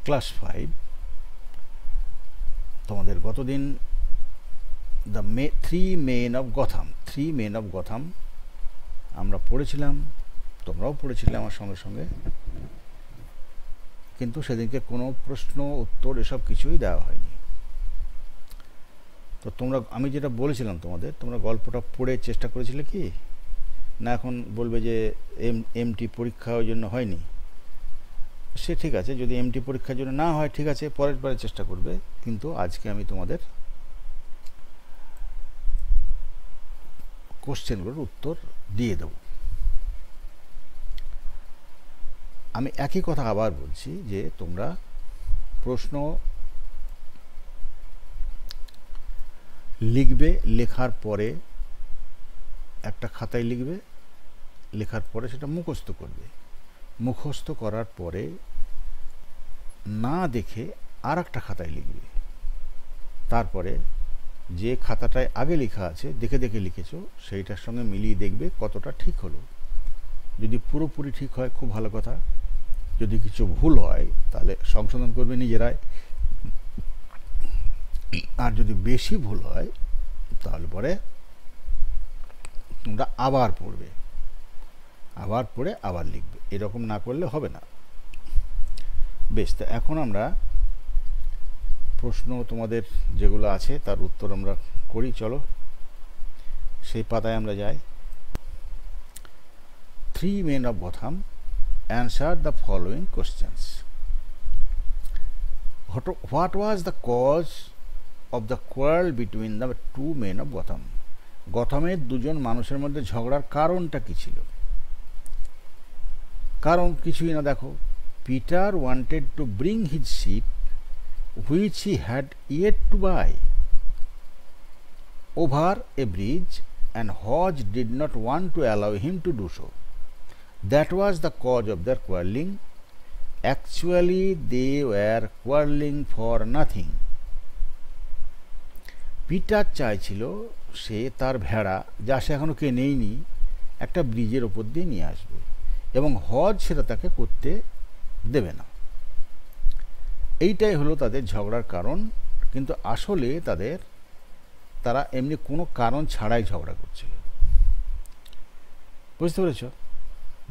Class 5 তোমাদের গতদিন three men of Gotham আমরা পড়েছিলাম, তোমরাও পড়েছিলে আমার সঙ্গে সঙ্গে, কিন্তু সেদিনকে কোনো প্রশ্ন উত্তর এসব কিছুই দেওয়া হয়নি। তো আমি যেটা বলেছিলাম তোমরা গল্পটা পড়ে চেষ্টা করেছিলে কি না? এখন বলবে যে এমটি পরীক্ষা ওই জন্য হয়নি। সে ঠিক আছে, যদি এমটি পরীক্ষার জন্য না হয় ঠিক আছে, পরের বারে চেষ্টা করবে। কিন্তু আজকে আমি তোমাদের কোশ্চেনগুলোর উত্তর দিয়ে দেব। আমি একই কথা আবার বলছি যে তোমরা প্রশ্ন লিখবে, লেখার পরে একটা খাতায় লিখবে, লেখার পরে সেটা মুখস্থ করবে, মুখস্থ করার পরে না দেখে আর একটা খাতায় লিখবে, তারপরে যে খাতাটায় আগে লেখা আছে দেখে দেখে লিখেছো সেইটার সঙ্গে মিলিয়ে দেখবে কতটা ঠিক হলো। যদি পুরোপুরি ঠিক হয় খুব ভালো কথা, যদি কিছু ভুল হয় তাহলে সংশোধন করবে নিজেরাই, আর যদি বেশি ভুল হয় তাহলে পরে তোমরা আবার পড়বে, আবার পড়ে আবার লিখবে। এরকম না করলে হবে না। বেশ, তো এখন আমরা প্রশ্ন তোমাদের যেগুলো আছে তার উত্তর আমরা করি। চলো সেই পাতায় আমরা যাই। Three men of Gotham answer the following questions. What was the cause of the quarrel between the two men of Gotham? গথামের দুজন মানুষের মধ্যে ঝগড়ার কারণটা কি ছিল? কারণ কিছুই না, দেখো, Peter wanted to bring his ship which he had yet to buy over a bridge and Hodge did not want to allow him to do so. That was the cause of their quarreling. Actually, they were quarreling for nothing. Peter চাইছিল সে তার ভেড়া, যা সে এখনো কেনেইনি, একটা ব্রিজের ওপর দিয়ে নিয়ে আসবে, এবং হজ সেটা তাকে করতে দেবে না। এইটাই হলো তাদের ঝগড়ার কারণ। কিন্তু আসলে তারা এমনি কোনো কারণ ছাড়াই ঝগড়া করছিল। বুঝতে পেরেছ?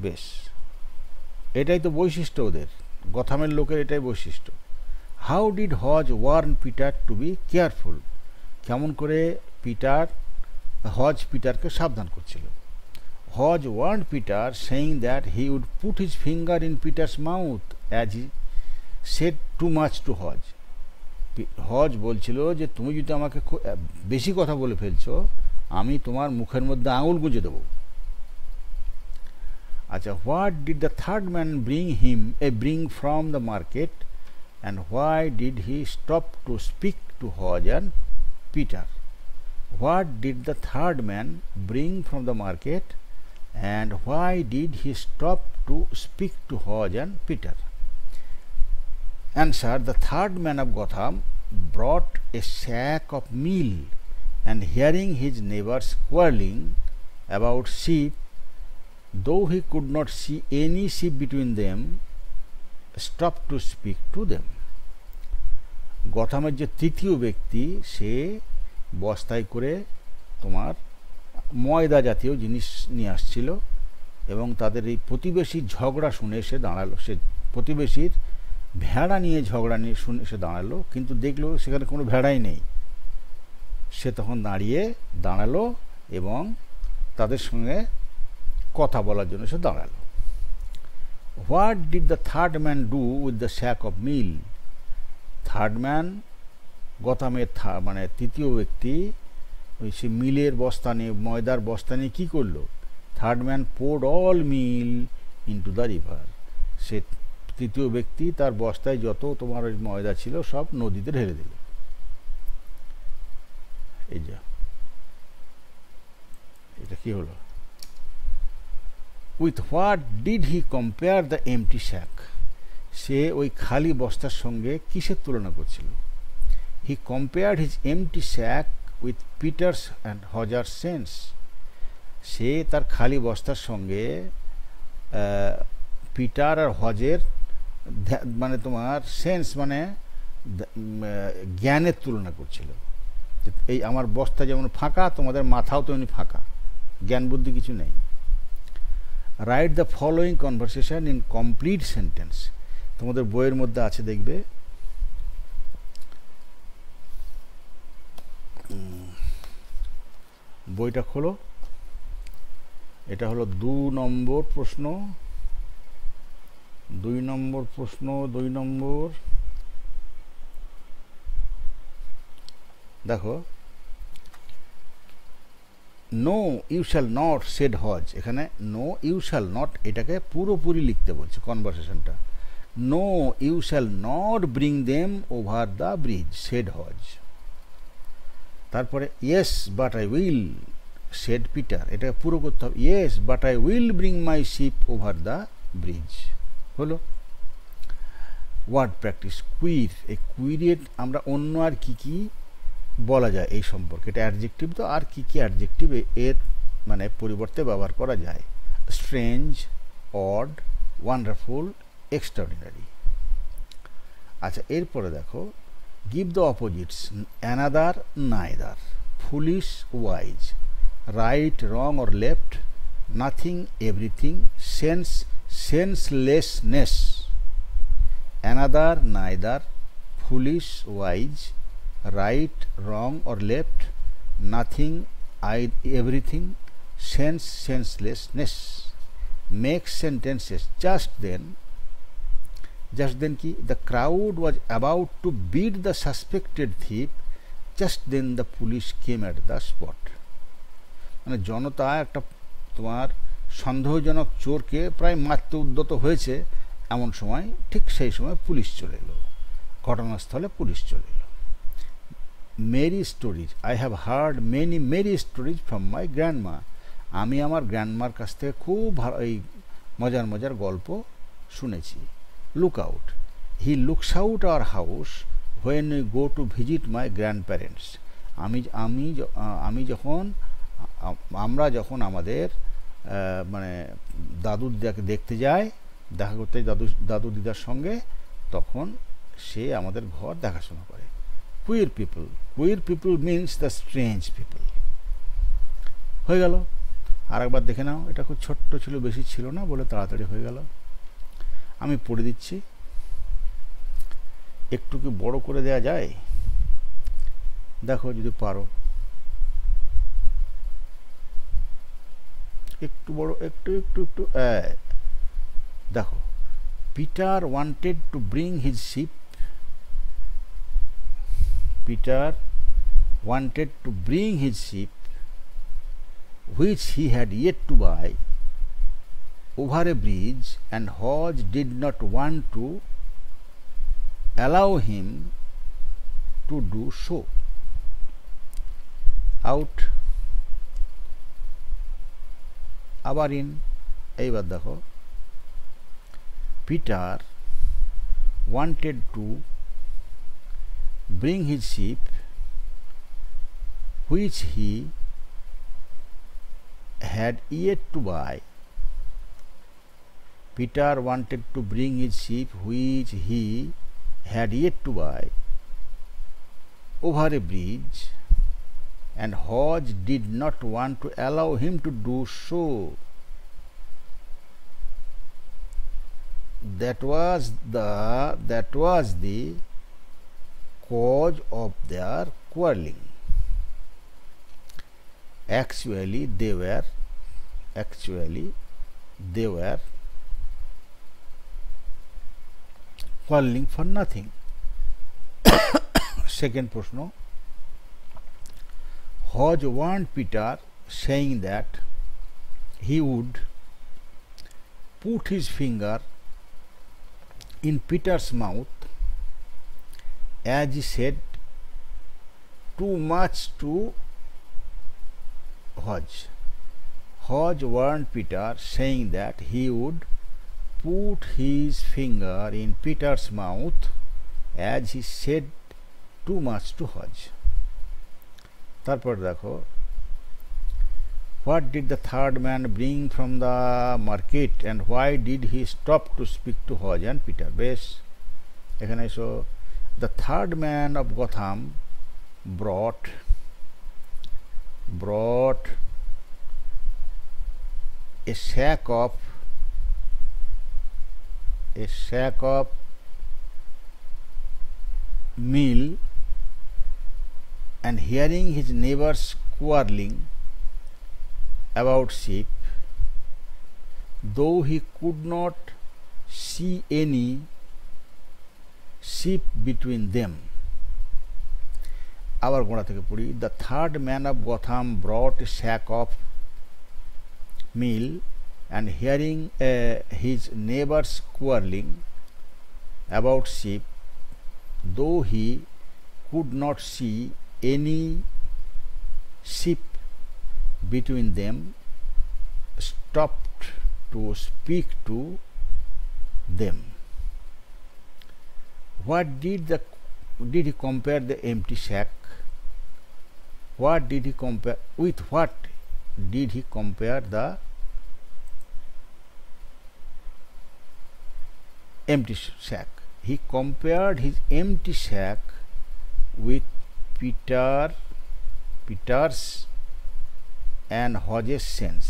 বেশ, এটাই তো বৈশিষ্ট্য ওদের, গথামের লোকের এটাই বৈশিষ্ট্য। How did Hodge warn Peter to be careful? কেমন করে হজ পিটারকে সাবধান করছিল? Hodge warn Peter saying that he would put his finger in Peter's mouth as he said too much to Hodge. Hodge বলছিল যে তুমি যদি আমাকে বেশি কথা বলে ফেলছো, আমি তোমার মুখের মধ্যে আঙুল গুঁজে দেবো। আচ্ছা, what did the third man bring from the market, and why did he stop to speak to Hodge and Peter? What did the third man bring from the market, and why did he stop to speak to Hodge and Peter? Answer: the third man of Gotham brought a sack of meal, and hearing his neighbors quarreling about sheep, though he could not see any sheep between them, stopped to speak to them. গথামের যে তৃতীয় ব্যক্তি, সে বস্তায় করে তোমার ময়দা জাতীয় জিনিস নিয়ে আসছিল, এবং তাদের এই প্রতিবেশীর ঝগড়া শুনে সে দাঁড়ালো। সে প্রতিবেশীর ভেড়া নিয়ে ঝগড়া নিয়ে শুনে সে দাঁড়ালো, কিন্তু দেখলো সেখানে কোনো ভেড়াই নেই। সে তখন দাঁড়ালো এবং তাদের সঙ্গে কথা বলার জন্য সে দাঁড়ালো। What did the third man do with the sack of meal? Third man, গথামের মানে তৃতীয় ব্যক্তি, ওই সে মিলের বস্তা নিয়ে, ময়দার বস্তা নিয়ে কী করলো? Third man poured all meal into the river. সে তৃতীয় ব্যক্তি তার বস্তায় যত তোমার ময়দা ছিল সব নদীতে ঢেলে দিল। এই যা, এটা কি হলো? With what did he compare the empty sack? সে ওই খালি বস্তার সঙ্গে কিসের তুলনা করছিল? He compared his empty sack with Peter's and হজার সেন্স। সে তার খালি বস্তার সঙ্গে পিটার আর হজের মানে তোমার সেন্স মানে জ্ঞানের তুলনা করছিল। এই আমার বস্তা যেমন ফাঁকা, তোমাদের মাথাও তেমনি ফাঁকা, জ্ঞান বুদ্ধি কিছু নেই। Write the following conversation in complete sentence. তোমাদের বইয়ের মধ্যে আছে, দেখবে। বইটা খোলো, এটা হলো 2 নম্বর প্রশ্ন। 2 নম্বর প্রশ্ন, 2 নম্বর। দেখো, no you shall not said Hodge. এখানে নো ইউ শ্যাল নট, এটাকে পুরোপুরি লিখতে বলছে কনভারসেশনটা। No you shall not bring them over the bridge said Hodge. তারপরে yes but I will said Peter, এটাকে পুরো করতে হবে। Yes but I will bring my ship over the bridge. হলো ওয়ার্ড প্র্যাকটিস। কুইর, এই কুইরের আমরা অন্য আর কি কি বলা যায় এই সম্পর্কে, এটা অ্যাডজেক্টিভ তো, আর কি কি অ্যাডজেক্টিভ এর মানে পরিবর্তে ব্যবহার করা যায়? Strange, odd, wonderful, extraordinary. আচ্ছা, এরপরে দেখো, give the opposites. Another, neither, foolish, wise, right, wrong or left, nothing, everything, sense, senselessness. Another, neither, foolish, wise, right, wrong or left, nothing, everything, sense, senselessness. Make sentences. Just then কি? The crowd was about to beat the suspected thief. Just then the police came at the spot. মানে জনতা একটা তোমার সন্দেহজনক চোরকে প্রায় মারতে উদ্যত হয়েছে, এমন সময়, ঠিক সেই সময় পুলিশ চলে এলো, ঘটনাস্থলে পুলিশ চলে এলো। Merry stories. I have heard many merry stories from my grandma. আমি আমার গ্র্যান্ডমার কাছ থেকে খুব ভালো এই মজার মজার গল্প শুনেছি। Look out. He looks out our house when we go to visit my grand parents. আমরা যখন আমাদের মানে দাদু দিদাকে দেখতে যাই, দেখা করতে দাদু দিদার সঙ্গে, তখন সে আমাদের ঘর দেখাশোনা করে। Queer people. Queer people means the strange people. হয়ে গেল। আর একবার দেখে নাও, এটা খুব ছোট্ট ছিল, বেশি ছিল না বলে তাড়াতাড়ি হয়ে গেল। আমি পড়ে দিচ্ছি, একটু কি বড় করে দেয়া যায়? দেখো যদি পারো, একটু বড়, একটু একটু একটু। দেখো, Peter wanted to bring his ship. Peter wanted to bring his ship, which he had yet to buy, over a bridge, and Hodge did not want to allow him to do so. Out. আবার in. এইবার দেখো, Peter wanted to bring his ship, which he had yet to buy. Peter wanted to bring his ship, which he had yet to buy, over a bridge, and Hodge did not want to allow him to do so. That was the cause of their quarreling. Actually they were quarreling for nothing. Second প্রশ্ন, Hodge warned Peter, saying that he would put his finger in Peter's mouth, as he said too much to Hodge. Hodge warned Peter, saying that he would put his finger in Peter's mouth, as he said too much to Hodge. তারপর দেখো, What did the third man bring from the market and why did he stop to speak to Hodge and Peter? বেশ, এখানে এসো। The third man of Gotham brought a sack of meal, and hearing his neighbors quarreling about sheep, though he could not see any sheep between them. আবার গোড়া থেকে পড়ি। The third man of Gotham brought a sack of meal, and hearing his neighbors quarreling about sheep, though he could not see any sheep between them, stopped to speak to them. What did he compare the empty sack? What did he compare with? What did he compare the empty sack? He compared his empty sack with Peter's and Hodges' sense.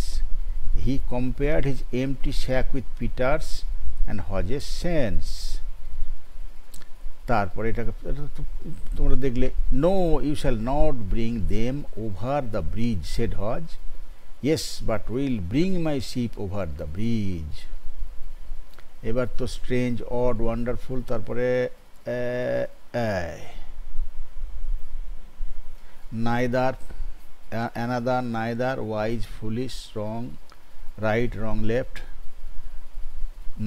He compared his empty sack with Peter's and Hodges' sense. তারপরে এটাকে তোমরা দেখলে, no you shall not bring them over the bridge, said Hodge, yes but will bring my ship over the bridge. এবার তো strange, odd, wonderful, তারপরে neither, another, neither, wise, foolish, wrong, right, wrong, left,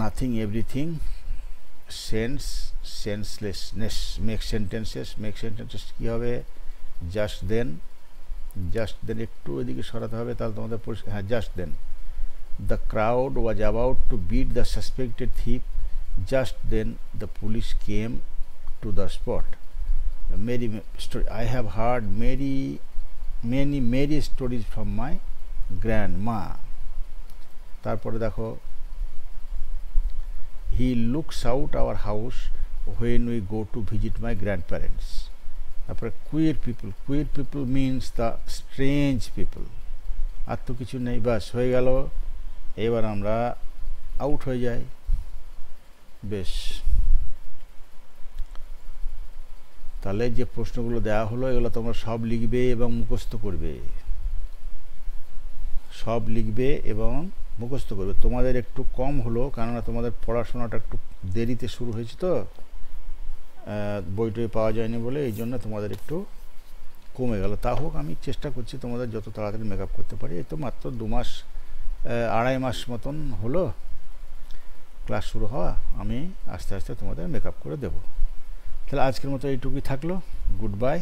nothing, everything, sense, senselessness. Make sentences কি হবে? just then একটু এদিকে সরাতে হবে, তাহলে তোমাদের হ্যাঁ, just then the crowd was about to beat the suspected thief. Just then the police came to the spot. Mary story. I have heard many merry stories from my grandma. তারপরে দেখো, he looks out our house when we go to visit my grandparents. তারপরে queer people means the strange people. আর তো কিছু নেই, বাস হয়ে গেল। এবার আমরা আউট হয়ে যাই। বেশ, তাহলে যে প্রশ্নগুলো দেওয়া হলো এগুলো তোমরা সব লিখবে এবং মুখস্থ করবে, তোমাদের একটু কম হলো, কেননা তোমাদের পড়াশোনাটা একটু দেরিতে শুরু হয়েছে, তো বইটই পাওয়া যায়নি বলে এই জন্য তোমাদের একটু কমে গেল। তা হোক, আমি চেষ্টা করছি তোমাদের যত তাড়াতাড়ি মেকআপ করতে পারি। এই তো মাত্র 2 মাস, 2.5 মাস মতন হলো ক্লাস শুরু হওয়া, আমি আস্তে আস্তে তোমাদের মেকআপ করে দেব। তাহলে আজকের মতো এইটুকুই থাকলো। Good bye.